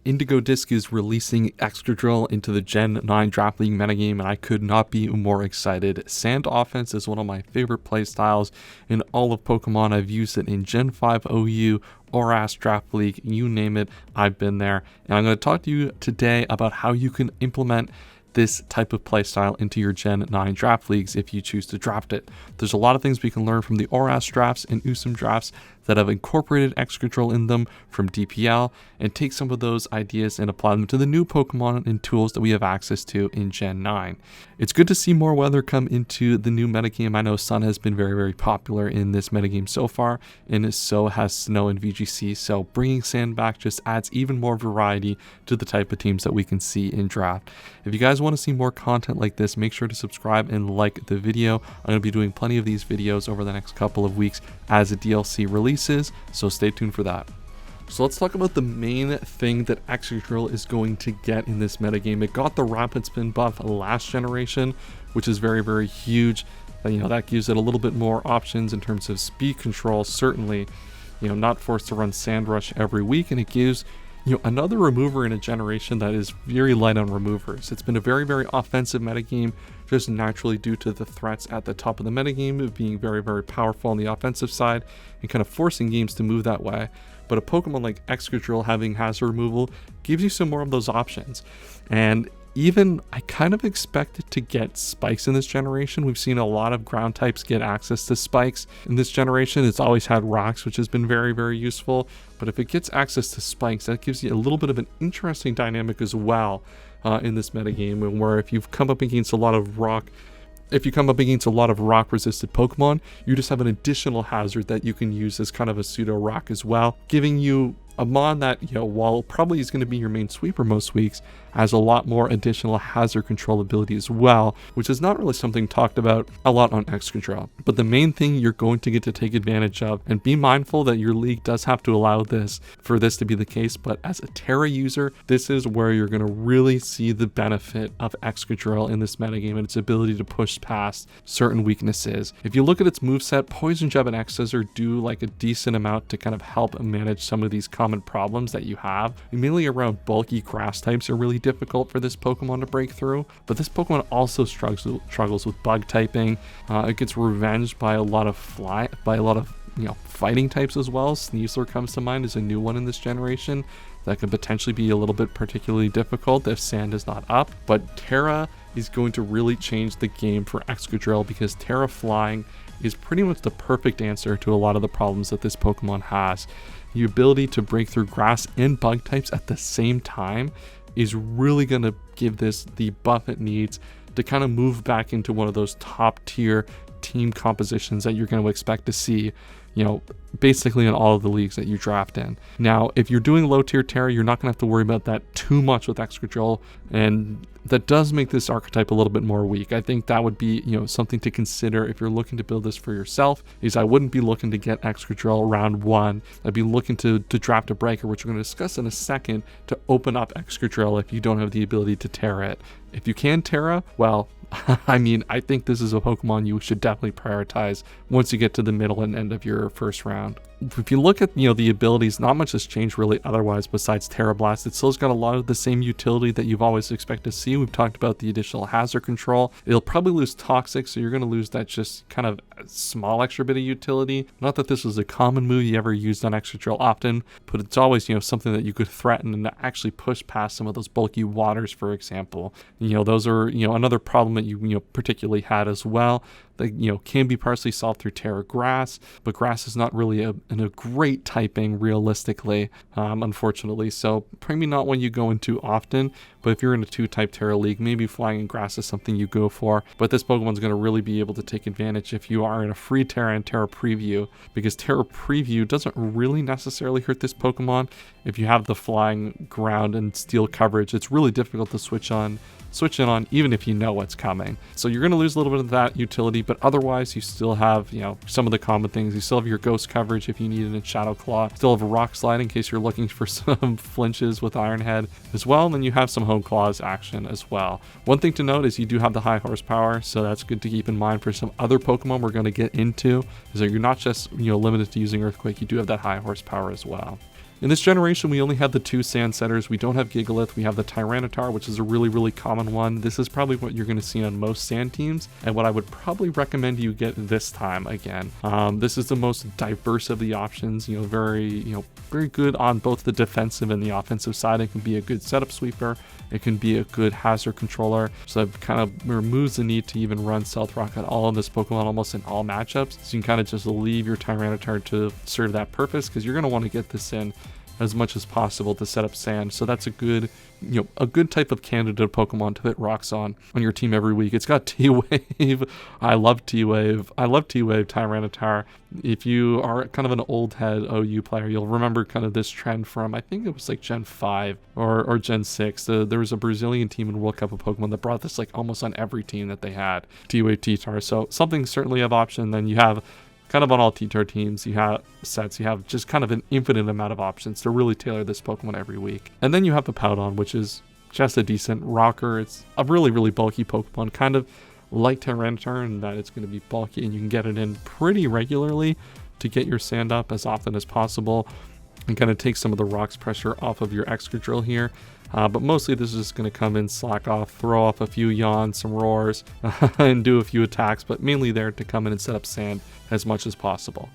Indigo Disk is releasing Excadrill into the Gen 9 Draft League metagame, and I could not be more excited. Sand Offense is one of my favorite playstyles in all of Pokemon. I've used it in Gen 5 OU, ORAS Draft League, you name it, I've been there. And I'm going to talk to you today about how you can implement this type of playstyle into your Gen 9 draft leagues if you choose to draft it. There's a lot of things we can learn from the ORAS drafts and USUM drafts that have incorporated Excadrill in them from DPL, and take some of those ideas and apply them to the new Pokemon and tools that we have access to in Gen 9. It's good to see more weather come into the new metagame. I know sun has been very, very popular in this metagame so far, and so has snow and VGC, so bringing sand back just adds even more variety to the type of teams that we can see in draft. If you guys want to see more content like this, make sure to subscribe and like the video. I'm going to be doing plenty of these videos over the next couple of weeks as a DLC releases, so stay tuned for that. So let's talk about the main thing that Excadrill is going to get in this metagame. It got the Rapid Spin buff last generation, which is very, very huge. That gives it a little bit more options in terms of speed control, certainly, not forced to run Sand Rush every week, and it gives another remover in a generation that is very light on removers. It's been a very, very offensive metagame, just naturally due to the threats at the top of the metagame being very, very powerful on the offensive side and kind of forcing games to move that way. But a Pokemon like Excadrill having hazard removal gives you some more of those options. And even I kind of expected to get spikes in this generation. We've seen a lot of ground types get access to spikes in this generation. It's always had rocks, which has been very, very useful. But if it gets access to spikes, that gives you a little bit of an interesting dynamic as well in this metagame, where if you've come up against a lot of rock resisted Pokemon, you just have an additional hazard that you can use as kind of a pseudo rock as well, giving you a mon that, while probably is going to be your main sweeper most weeks, has a lot more additional hazard control ability as well, which is not really something talked about a lot on Excadrill. But the main thing you're going to get to take advantage of, and be mindful that your league does have to allow this for this to be the case, but as a Tera user, this is where you're going to really see the benefit of Excadrill in this metagame and its ability to push past certain weaknesses. If you look at its moveset, Poison Jab and X-Scissor do like a decent amount to kind of help manage some of these common problems that you have. Mainly around bulky grass types are really difficult for this Pokemon to break through, but this Pokemon also struggles with bug typing. It gets revenged by a lot of fighting types as well. Sneasler comes to mind as a new one in this generation that could potentially be a little bit particularly difficult if sand is not up. But Tera is going to really change the game for Excadrill, because Tera flying is pretty much the perfect answer to a lot of the problems that this Pokemon has. The ability to break through grass and bug types at the same time is really going to give this the buff it needs to kind of move back into one of those top tier team compositions that you're going to expect to see, basically in all of the leagues that you draft in. Now, if you're doing low tier Tera, you're not going to have to worry about that too much with Excadrill, and that does make this archetype a little bit more weak. I think that would be, something to consider if you're looking to build this for yourself. Is I wouldn't be looking to get Excadrill round 1. I'd be looking to draft a breaker, which we're going to discuss in a second, to open up Excadrill if you don't have the ability to Tera it. If you can Tera, well, I think this is a Pokemon you should definitely prioritize once you get to the middle and end of your first round. If you look at, the abilities, not much has changed really otherwise besides Tera Blast. It still's got a lot of the same utility that you've always expected to see. We've talked about the additional hazard control. It'll probably lose Toxic, so you're going to lose that just kind of small extra bit of utility. Not that this was a common move you ever used on Excadrill often, but it's always, something that you could threaten and actually push past some of those bulky waters, for example. Those are, another problem that you particularly had as well. That can be partially solved through Tera Grass, but Grass is not really a great typing realistically, unfortunately. So probably not one you go into often. But if you're in a 2-type Tera league, maybe Flying and Grass is something you go for. But this Pokemon's going to really be able to take advantage if you are in a free Tera and Tera Preview, because Tera Preview doesn't really necessarily hurt this Pokemon. If you have the Flying, Ground, and Steel coverage, it's really difficult to switch in on even if you know what's coming. So you're going to lose a little bit of that utility, but otherwise you still have some of the common things. You still have your ghost coverage if you need it in Shadow Claw, still have a rock slide in case you're looking for some flinches with Iron Head as well, and then you have some Home Claws action as well. One thing to note is you do have the high horsepower, so that's good to keep in mind for some other Pokemon we're going to get into, is that you're not just limited to using Earthquake, you do have that high horsepower as well. In this generation, we only have the 2 sand setters. We don't have Gigalith. We have the Tyranitar, which is a really common one. This is probably what you're going to see on most sand teams, and what I would probably recommend you get this time again. This is the most diverse of the options, very good on both the defensive and the offensive side. It can be a good setup sweeper. It can be a good hazard controller. So that kind of removes the need to even run Stealth Rock at all in this Pokemon, almost in all matchups. So you can kind of just leave your Tyranitar to serve that purpose, because you're going to want to get this in as much as possible to set up sand. So that's a good type of candidate Pokemon to hit rocks on your team every week. It's got T-Wave. I love T-Wave. I love T-Wave Tyranitar. If you are kind of an old head OU player, you'll remember kind of this trend from, I think it was like Gen 5 or Gen 6. There was a Brazilian team in World Cup of Pokemon that brought this like almost on every team that they had. T-Wave T-Tar. So something certainly of option. Then you have kind of on all T-Tar teams, you have just kind of an infinite amount of options to really tailor this Pokemon every week. And then you have the Powdon, which is just a decent rocker. It's a really bulky Pokemon, kind of like Tyranitar in that it's going to be bulky and you can get it in pretty regularly to get your sand up as often as possible and kind of take some of the rocks pressure off of your Excadrill here. But mostly this is just going to come in, slack off, throw off a few yawns, some roars, and do a few attacks, but mainly there to come in and set up sand as much as possible.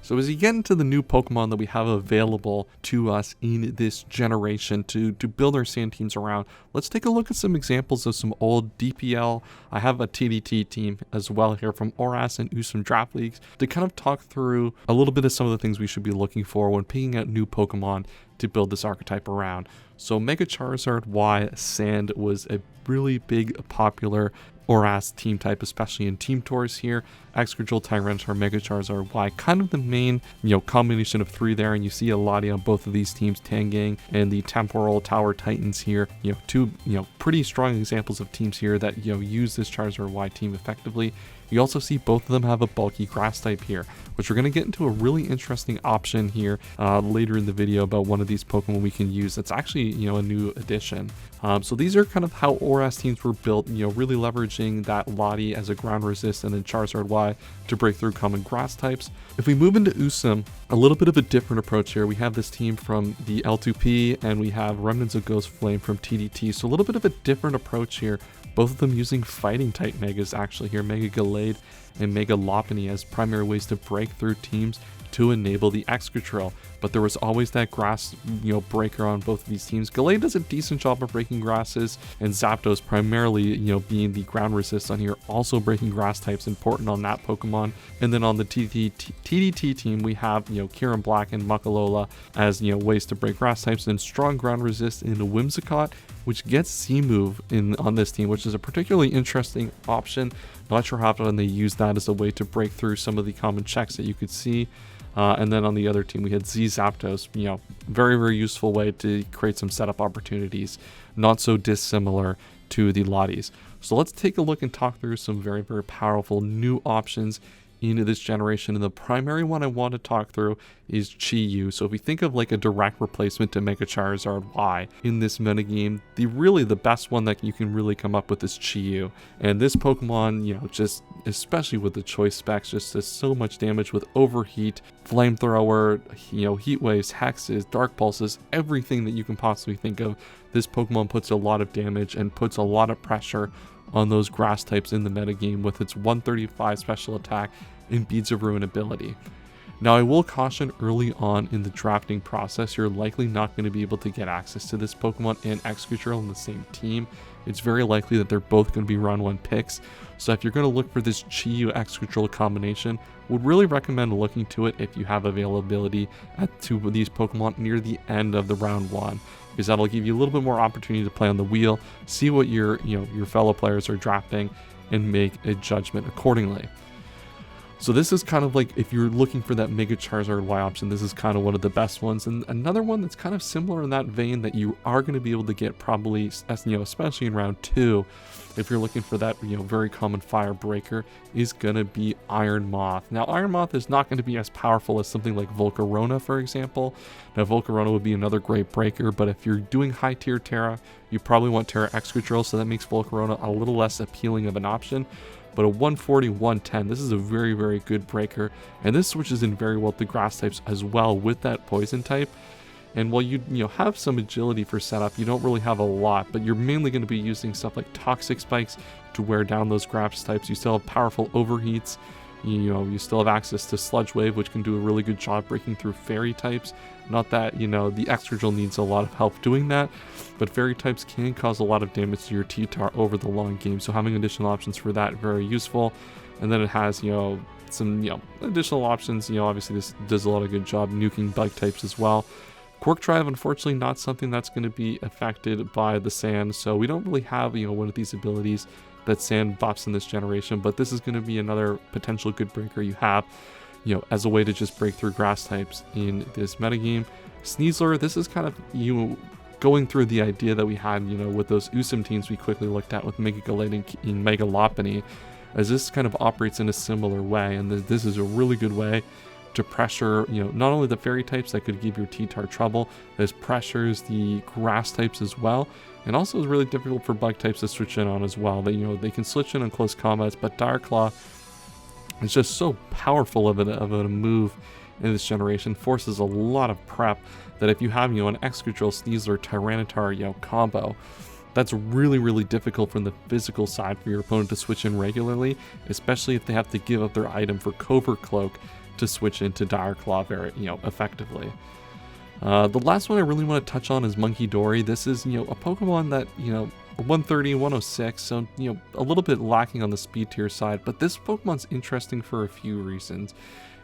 So as you get into the new Pokemon that we have available to us in this generation to build our sand teams around, let's take a look at some examples of some old DPL. I have a TDT team as well here from ORAS and USUM Draft Leagues to kind of talk through a little bit of some of the things we should be looking for when picking out new Pokemon to build this archetype around. So Mega Charizard Y Sand was a really big popular ORAS team type, especially in team tours here. Excadrill, Tyranitar, Mega Charizard Y, kind of the main, combination of 3 there, and you see a Latias on both of these teams, Tangang and the Temporal Tower Titans here. Two, pretty strong examples of teams here that, use this Charizard Y team effectively. You also see both of them have a bulky grass type here, which we're going to get into a really interesting option here later in the video about one of these Pokemon we can use. That's actually, a new addition. So these are kind of how ORAS teams were built, really leveraging that Lati as a ground resist and then Charizard Y to break through common grass types. If we move into USUM, a little bit of a different approach here. We have this team from the L2P and we have Remnants of Ghost Flame from TDT. So a little bit of a different approach here. Both of them using fighting type Megas actually here, Mega Gallade and Mega Lopunny as primary ways to break through teams to enable the Excadrill. But there was always that grass, breaker on both of these teams. Gallade does a decent job of breaking grasses, and Zapdos primarily, being the ground resist on here, also breaking grass types, important on that Pokemon. And then on the TDT team, we have, Kieran Black and Muckalola as, ways to break grass types, and strong ground resist in Whimsicott, which gets C-Move on this team, which is a particularly interesting option. Not sure how often they use that as a way to break through some of the common checks that you could see. And then on the other team, we had Z Zapdos, very useful way to create some setup opportunities, not so dissimilar to the Latias. So let's take a look and talk through some very powerful new options into this generation, and the primary one I want to talk through is Chi-Yu. So if we think of like a direct replacement to Mega Charizard Y in this metagame, the best one that you can really come up with is Chi-Yu. And this Pokemon, just especially with the choice specs, just does so much damage with Overheat, Flamethrower, Heat Waves, Hexes, Dark Pulses, everything that you can possibly think of. This Pokemon puts a lot of damage and puts a lot of pressure on those grass types in the metagame with its 135 special attack and Beads of Ruin ability. Now I will caution early on in the drafting process, you're likely not going to be able to get access to this Pokemon and Excadrill in the same team. It's very likely that they're both going to be round 1 picks. So if you're going to look for this Chi-Yu Excadrill combination, would really recommend looking to it if you have availability at 2 of these Pokemon near the end of the round 1. Because that'll give you a little bit more opportunity to play on the wheel, see what your fellow players are drafting, and make a judgment accordingly. So this is kind of like, if you're looking for that Mega Charizard Y option, this is kind of one of the best ones. And another one that's kind of similar in that vein that you are going to be able to get probably, especially in round 2, if you're looking for that, very common fire breaker, is going to be Iron Moth. Now, Iron Moth is not going to be as powerful as something like Volcarona, for example. Now, Volcarona would be another great breaker, but if you're doing high tier Tera, you probably want Tera Excadrill, so that makes Volcarona a little less appealing of an option. But a 140, 110, this is a very good breaker, and this switches in very well to grass types as well with that poison type. And while you have some agility for setup, you don't really have a lot, but you're mainly going to be using stuff like Toxic Spikes to wear down those grass types. You still have powerful overheats. You still have access to Sludge Wave, which can do a really good job breaking through fairy types. Not that, the Excadrill needs a lot of help doing that, but fairy types can cause a lot of damage to your T-Tar over the long game, so having additional options for that, very useful. And then it has, some, additional options. Obviously this does a lot of good job nuking bug types as well. Quark Drive, unfortunately, not something that's going to be affected by the sand, so we don't really have, one of these abilities that sand buffs in this generation, but this is going to be another potential good breaker you have, as a way to just break through grass types in this metagame. Sneasler, this is kind of, going through the idea that we had, with those Usum teams we quickly looked at with Mega Galate and Mega Lopunny, as this kind of operates in a similar way, and this is a really good way to pressure, not only the fairy types that could give your T-Tar trouble, this pressures the grass types as well, and also is really difficult for bug types to switch in on as well. They can switch in on close combats, but Dire Claw is just so powerful of a move in this generation, forces a lot of prep, that if you have, an Excadrill, Sneasler, Tyranitar, combo, that's really, really difficult from the physical side for your opponent to switch in regularly, especially if they have to give up their item for Covert Cloak to switch into Dire Claw very, effectively. The last one I really want to touch on is Monkey Dory. This is, a Pokemon that, 130, 106, so, a little bit lacking on the speed tier side, but this Pokemon's interesting for a few reasons.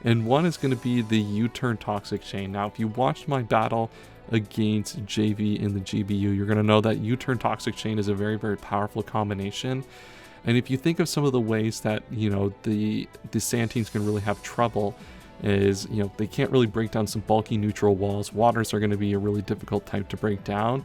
And one is going to be the U-turn Toxic Chain. Now, if you watched my battle against JV in the GBU, you're going to know that U-turn Toxic Chain is a very, very powerful combination. And if you think of some of the ways that, the sand teams can really have trouble is, they can't really break down some bulky neutral walls. Waters are going to be a really difficult type to break down.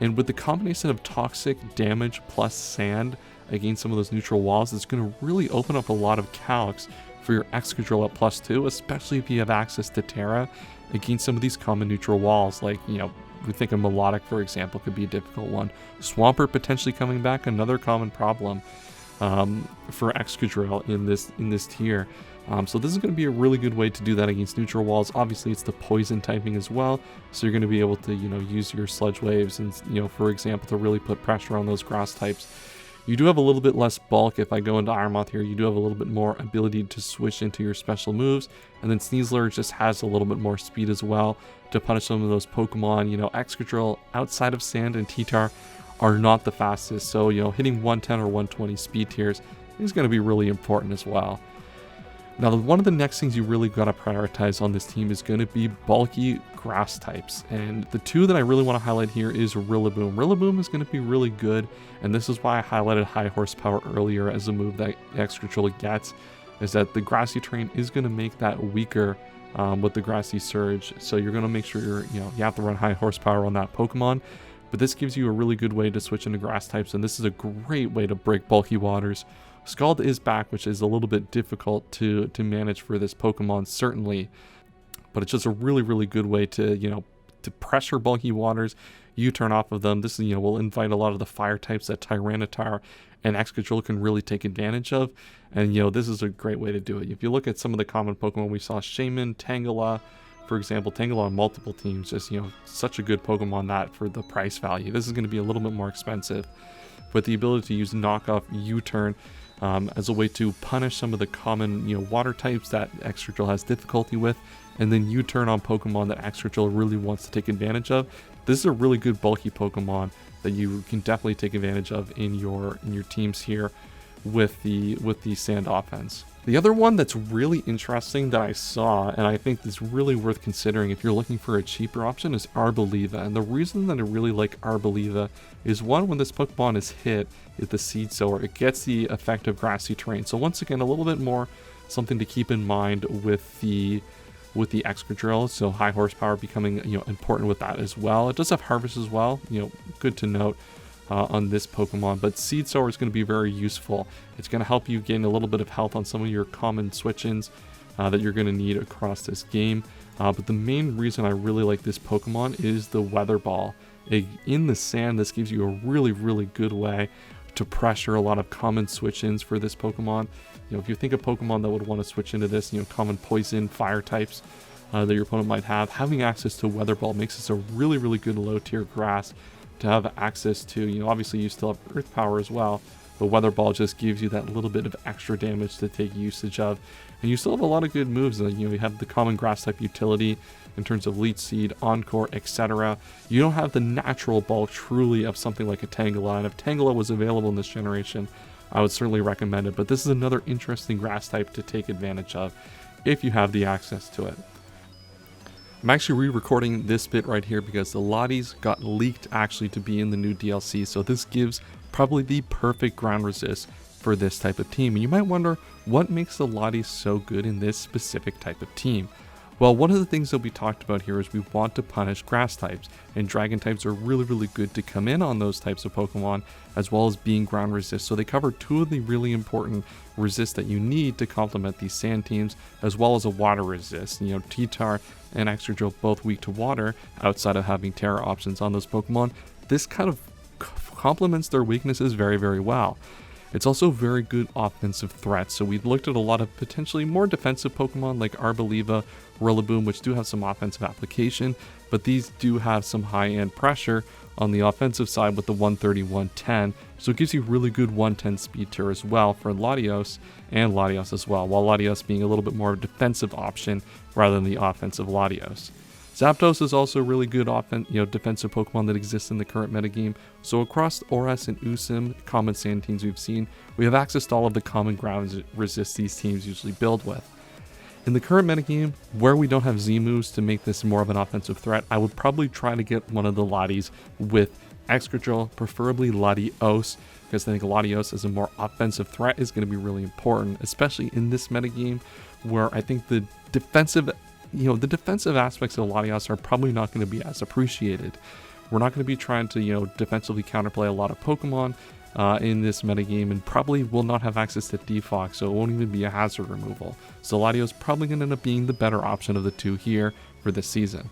And with the combination of toxic damage plus sand against some of those neutral walls, it's going to really open up a lot of calcs for your Excadrill at +2, especially if you have access to Tera against some of these common neutral walls. Like, we think of Melodic, for example, could be a difficult one. Swampert potentially coming back, another common problem for Excadrill in this tier. So this is going to be a really good way to do that against neutral walls. Obviously, it's the poison typing as well, so you're going to be able to, use your Sludge Waves and, for example, to really put pressure on those grass types. You do have a little bit less bulk. If I go into Iron Moth here, you do have a little bit more ability to switch into your special moves, and then Sneasler just has a little bit more speed as well to punish some of those Pokemon. Excadrill outside of Sand and T-Tar are not the fastest, so hitting 110 or 120 speed tiers is going to be really important as well. Now, one of the next things you really got to prioritize on this team is going to be bulky grass types, and the two that I really want to highlight here is Rillaboom. Rillaboom is going to be really good, and this is why I highlighted High Horsepower earlier as a move that Excadrill gets, is that the Grassy Terrain is going to make that weaker with the Grassy Surge, so you're going to make sure you have to run High Horsepower on that Pokemon. But this gives you a really good way to switch into grass types, and this is a great way to break bulky waters. Scald is back, which is a little bit difficult to manage for this Pokemon, certainly. But it's just a really, really good way to, to pressure bulky waters. You turn off of them. This, will invite a lot of the fire types that Tyranitar and Excadrill can really take advantage of. And, this is a great way to do it. If you look at some of the common Pokemon we saw, Shaman, Tangela, for example, Tangela on multiple teams, just, such a good Pokemon that for the price value. This is going to be a little bit more expensive. But the ability to use knockoff U-turn as a way to punish some of the common, water types that Excadrill has difficulty with, and then U-turn on Pokemon that Excadrill really wants to take advantage of. This is a really good bulky Pokemon that you can definitely take advantage of in your teams here with the Sand offense. The other one that's really interesting that I saw, and I think is really worth considering if you're looking for a cheaper option, is Arboliva. And the reason that I really like Arboliva is, one, when this Pokemon is hit with the Seed Sower, it gets the effect of Grassy Terrain. So once again, a little bit more something to keep in mind with the Excadrill. So High Horsepower becoming important with that as well. It does have Harvest as well, good to note. On this Pokemon, but Seed Sower is going to be very useful. It's going to help you gain a little bit of health on some of your common switch-ins that you're going to need across this game. But the main reason I really like this Pokemon is the Weather Ball. In the sand, this gives you a really, really good way to pressure a lot of common switch-ins for this Pokemon. If you think of Pokemon that would want to switch into this, common poison, fire types, that your opponent might have. Having access to Weather Ball makes this a really, really good low tier grass to have access to. You know, obviously you still have Earth Power as well, but Weather Ball just gives you that little bit of extra damage to take usage of. And you still have a lot of good moves. You know, you have the common grass type utility in terms of Leech Seed, Encore, etc. You don't have the natural bulk truly of something like a Tangela, and if Tangela was available in this generation, I would certainly recommend it. But this is another interesting grass type to take advantage of if you have the access to it. I'm actually re-recording this bit right here because the Latias got leaked actually to be in the new DLC, so this gives probably the perfect ground resist for this type of team. And you might wonder, what makes the Latias so good in this specific type of team? Well, one of the things that we talked about here is we want to punish grass types, and dragon types are really, really good to come in on those types of Pokemon, as well as being ground resist. So they cover two of the really important resists that you need to complement these sand teams, as well as a water resist. You know, T-Tar and Excadrill both weak to water, outside of having Tera options on those Pokemon. This kind of complements their weaknesses very, very well. It's also very good offensive threat, so we've looked at a lot of potentially more defensive Pokemon like Arboliva, Rillaboom, which do have some offensive application, but these do have some high-end pressure on the offensive side with the 130-110, so it gives you really good 110 speed tier as well for Latios and Latios as well, while Latios being a little bit more of a defensive option rather than the offensive Latios. Zapdos is also a really good defensive Pokemon that exists in the current metagame. So across ORAS and USIM, common sand teams we've seen, we have access to all of the common ground resists these teams usually build with. In the current metagame, where we don't have Z moves to make this more of an offensive threat, I would probably try to get one of the Latias with Excadrill, preferably Latios, because I think Latios as a more offensive threat is going to be really important, especially in this metagame where I think the defensive aspects of Latias are probably not going to be as appreciated. We're not going to be trying to, defensively counterplay a lot of Pokemon in this metagame, and probably will not have access to Defog, so it won't even be a hazard removal. So Latios is probably going to end up being the better option of the two here for this season.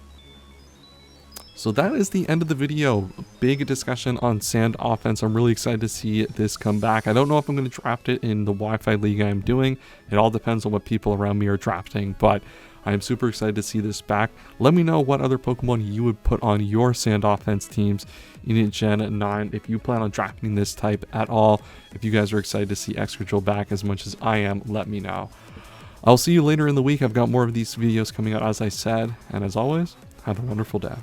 So that is the end of the video. Big discussion on sand offense. I'm really excited to see this come back. I don't know if I'm going to draft it in the Wi-Fi league I'm doing. It all depends on what people around me are drafting, but I am super excited to see this back. Let me know what other Pokemon you would put on your sand offense teams in Gen 9 if you plan on drafting this type at all. If you guys are excited to see Excadrill back as much as I am, let me know. I'll see you later in the week. I've got more of these videos coming out, as I said, and as always, have a wonderful day.